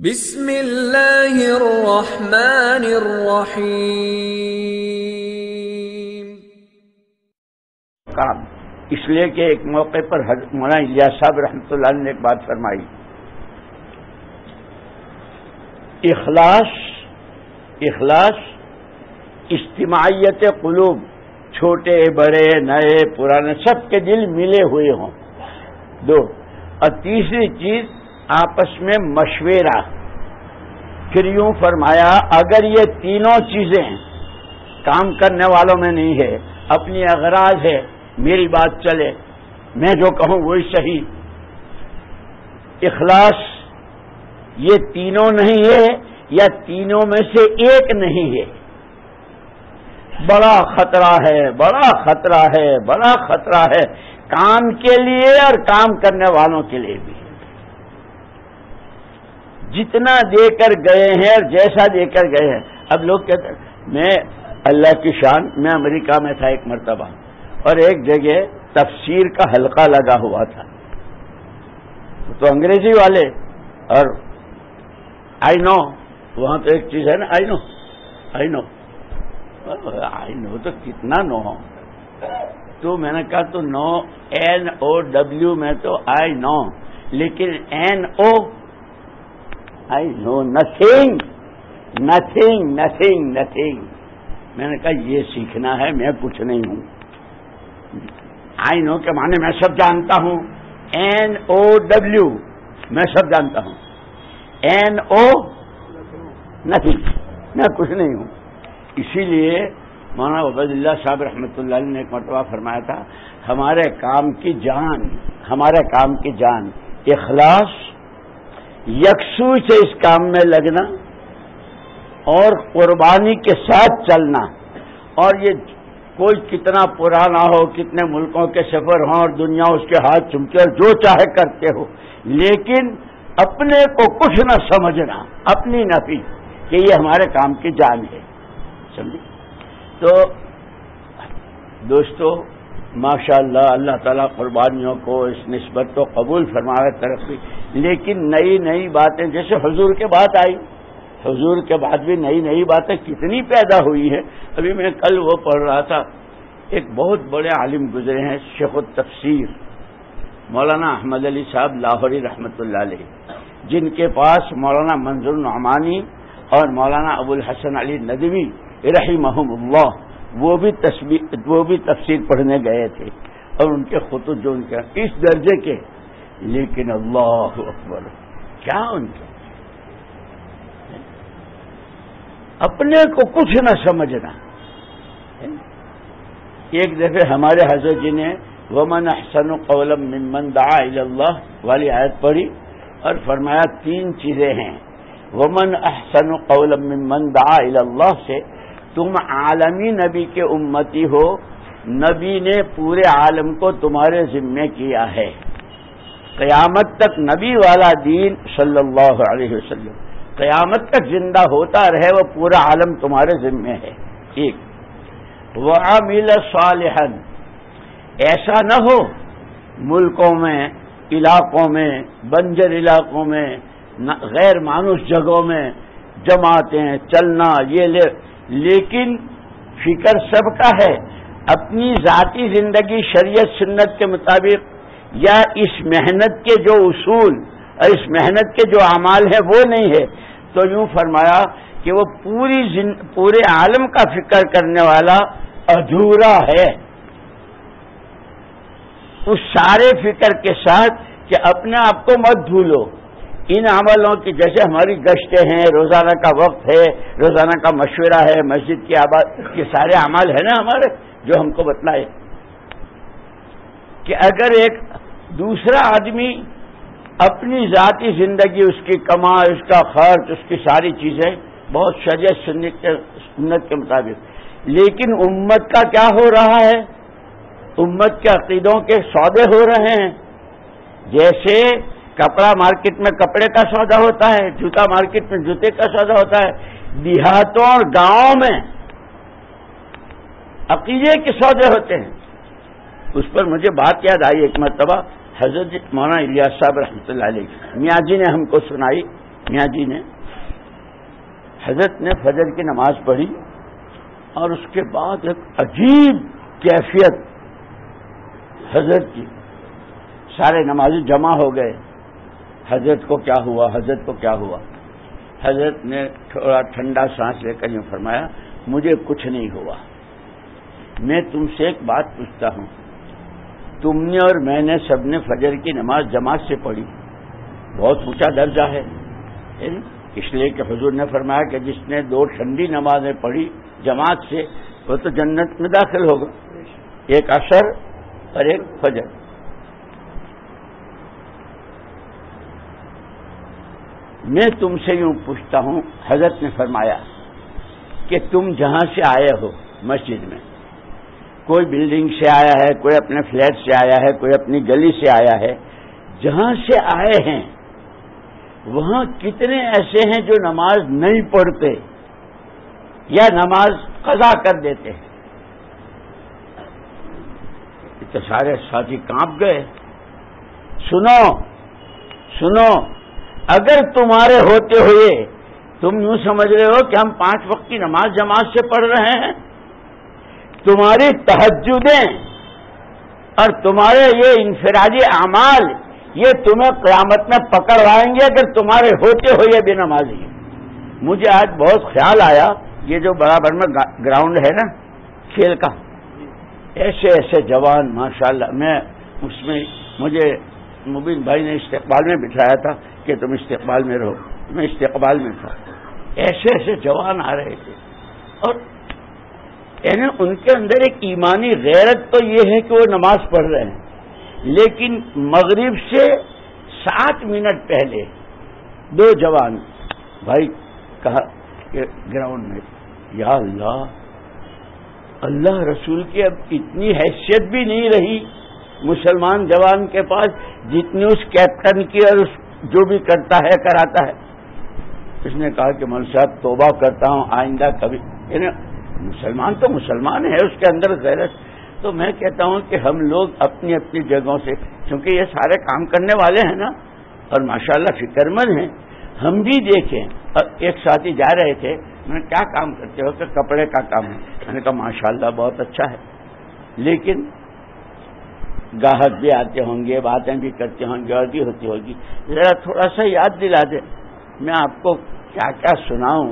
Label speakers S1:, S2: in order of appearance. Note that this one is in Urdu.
S1: بسم اللہ الرحمن الرحیم۔
S2: کام اس لیے کہ ایک موقع پر مولانا الیاس صاحب رحمۃ اللہ علیہ نے ایک بات فرمائی، اخلاص اجتماعیت قلوب، چھوٹے بڑے نئے پرانے سب کے دل ملے ہوئے ہوں، دو، اور تیسری چیز آپس میں مشورہ۔ پھر یوں فرمایا اگر یہ تینوں چیزیں کام کرنے والوں میں نہیں ہے، اپنی اغراض ہے، میری بات چلے، میں جو کہوں وہی صحیح، اخلاص یہ تینوں نہیں ہے یا تینوں میں سے ایک نہیں ہے، بڑا خطرہ ہے، بڑا خطرہ ہے، بڑا خطرہ ہے، کام کے لیے اور کام کرنے والوں کے لیے بھی۔ جتنا دے کر گئے ہیں اور جیسا دے کر گئے ہیں، اب لوگ کہتے ہیں میں اللہ کی شان، میں امریکہ میں تھا ایک مرتبہ اور ایک جگہ تفسیر کا حلقہ لگا ہوا تھا، تو انگریزی والے، اور آئی نو، وہاں تو ایک چیز ہے نا، آئی نو تو کتنا نو ہو، تو میں نے کہا تو نو NOW میں تو آئی نو، لیکن NO I know nothing. میں نے کہا یہ سیکھنا ہے، میں کچھ نہیں ہوں۔ I know کے معنی میں سب جانتا ہوں، NOW میں سب جانتا ہوں، NO nothing، میں کچھ نہیں ہوں۔ اسی لیے مولانا عبید اللہ صاحب رحمۃ اللہ علیہ نے ایک مرتبہ فرمایا تھا، ہمارے کام کی جان اخلاص، یکسو سے اس کام میں لگنا اور قربانی کے ساتھ چلنا، اور یہ کوئی کتنا پرانا ہو، کتنے ملکوں کے سفر ہوں اور دنیا اس کے ہاتھ چمکے اور جو چاہے کرتے ہو، لیکن اپنے کو کچھ نہ سمجھنا، اپنی نفی کہ یہ ہمارے کام کی جان ہے، سمجھے؟ تو دوستو ماشاءاللہ اللہ تعالیٰ قربانیوں کو اس نسبت کو قبول فرمائے، ترقی، لیکن نئی باتیں، جیسے حضور کے بات آئی، حضور کے بعد بھی نئی باتیں کتنی پیدا ہوئی ہیں۔ ابھی میں کل وہ پڑھ رہا تھا، ایک بہت بڑے عالم گزرے ہیں، شیخ التفسیر مولانا احمد علی صاحب لاہوری رحمۃ اللہ علیہ، جن کے پاس مولانا منظور نعمانی اور مولانا ابو الحسن علی ندوی رحمہم اللہ وہ بھی تفسیر پڑھنے گئے تھے، اور ان کے خطوط جو ان کے اس درجے کے، لیکن اللہ اکبر کیا ان کے اپنے کو کچھ نہ سمجھنا۔ ایک دفعہ ہمارے حضرت جی نے وَمَنْ أَحْسَنُ قَوْلًا مِّمَّنْ دَعَا إِلَى اللَّهِ والی آیت پڑھی اور فرمایا تین چیزیں ہیں، وَمَنْ أَحْسَنُ قَوْلًا مِّمَّنْ دَعَا إِلَى اللَّهِ سے تم عالمی نبی کے امتی ہو، نبی نے پورے عالم کو تمہارے ذمے کیا ہے، قیامت تک نبی والا دین صلی اللہ علیہ وسلم قیامت تک زندہ ہوتا رہے، وہ پورا عالم تمہارے ذمے ہے۔ ایک، وَعَمِلَ صَالِحًا، ایسا نہ ہو ملکوں میں، علاقوں میں، بنجر علاقوں میں، غیر مانوس جگہوں میں جماعتیں چلنا، یہ لیکن فکر سب کا ہے، اپنی ذاتی زندگی شریعت سنت کے مطابق یا اس محنت کے جو اصول اور اس محنت کے جو اعمال ہیں وہ نہیں ہے، تو یوں فرمایا کہ وہ پورے عالم کا فکر کرنے والا ادھورا ہے، اس سارے فکر کے ساتھ کہ اپنے آپ کو مت بھولو، ان عملوں کی جیسے ہماری گشتیں ہیں، روزانہ کا وقت ہے، روزانہ کا مشورہ ہے، مسجد کی آباد، یہ سارے اعمال ہیں نا ہمارے جو ہم کو بتلائے کہ اگر ایک دوسرا آدمی اپنی ذاتی زندگی، اس کی کمائی، اس کا خرچ، اس کی ساری چیزیں بہت شریعت سنت کے مطابق، لیکن امت کا کیا ہو رہا ہے؟ امت کے عقیدوں کے سودے ہو رہے ہیں، جیسے کپڑا مارکیٹ میں کپڑے کا سودا ہوتا ہے، جوتا مارکیٹ میں جوتے کا سودا ہوتا ہے، دیہاتوں اور گاؤں میں عقیدے کے سودے ہوتے ہیں۔ اس پر مجھے بات یاد آئی، ایک مرتبہ حضرت مولانا الیاس صاحب رحمۃ اللہ علیہ میاں جی نے ہم کو سنائی، میاں جی نے حضرت نے فجر کی نماز پڑھی اور اس کے بعد ایک عجیب کیفیت حضرت کی. سارے نمازی جمع ہو گئے. حضرت کو کیا ہوا, حضرت کو کیا ہوا؟ حضرت نے تھوڑا ٹھنڈا سانس لے کر یوں فرمایا, مجھے کچھ نہیں ہوا. میں تم سے ایک بات پوچھتا ہوں, تم نے اور میں نے سب نے فجر کی نماز جماعت سے پڑھی, بہت اونچا درجہ ہے. اس لیے کہ حضور نے فرمایا کہ جس نے 2 ٹھنڈی نمازیں پڑھی جماعت سے وہ تو جنت میں داخل ہوگا, ایک عصر اور ایک فجر. میں تم سے یوں پوچھتا ہوں, حضرت نے فرمایا کہ تم جہاں سے آئے ہو مسجد میں, کوئی بلڈنگ سے آیا ہے, کوئی اپنے فلیٹ سے آیا ہے, کوئی اپنی گلی سے آیا ہے, جہاں سے آئے ہیں وہاں کتنے ایسے ہیں جو نماز نہیں پڑھتے یا نماز قضا کر دیتے ہیں؟ تو سارے ساتھی کانپ گئے. سنو, اگر تمہارے ہوتے ہوئے تم یوں سمجھ رہے ہو کہ ہم 5 وقت کی نماز جماعت سے پڑھ رہے ہیں, تمہاری تہجدیں اور تمہارے یہ انفرادی اعمال یہ تمہیں قیامت میں پکڑوائیں گے اگر تمہارے ہوتے ہوئے بھی نمازی. مجھے آج بہت خیال آیا, یہ جو برابر میں گراؤنڈ ہے نا کھیل کا, ایسے ایسے جوان ماشاءاللہ, میں اس میں مجھے مبین بھائی نے استقبال میں بٹھایا تھا کہ تم استقبال میں رہو, میں استقبال میں تھا. ایسے ایسے جوان آ رہے تھے اور یعنی ان کے اندر ایک ایمانی غیرت تو یہ ہے کہ وہ نماز پڑھ رہے ہیں, لیکن مغرب سے 7 منٹ پہلے 2 جوان بھائی کہا کہ گراؤنڈ میں, یا اللہ, اللہ رسول کی اب اتنی حیثیت بھی نہیں رہی مسلمان جوان کے پاس جتنی اس کیپٹن کی اور اس جو بھی کرتا ہے کراتا ہے. اس نے کہا کہ مول صاحب توبہ کرتا ہوں, آئندہ کبھی, یعنی مسلمان تو مسلمان ہے, اس کے اندر غیرت. تو میں کہتا ہوں کہ ہم لوگ اپنی اپنی جگہوں سے, کیونکہ یہ سارے کام کرنے والے ہیں نا اور ماشاءاللہ فکر مند ہیں, ہم بھی دیکھیں. اور ایک ساتھی جا رہے تھے, میں نے کیا کام کرتے ہو کہ کپڑے کا کام ہے. میں نے کہا ماشاءاللہ بہت اچھا ہے, لیکن گاہک بھی آتے ہوں گے, باتیں بھی کرتے ہوں گے اور بھی ہوتی ہوگی, ذرا تھوڑا سا یاد دلا دے, میں آپ کو کیا کیا سناؤں.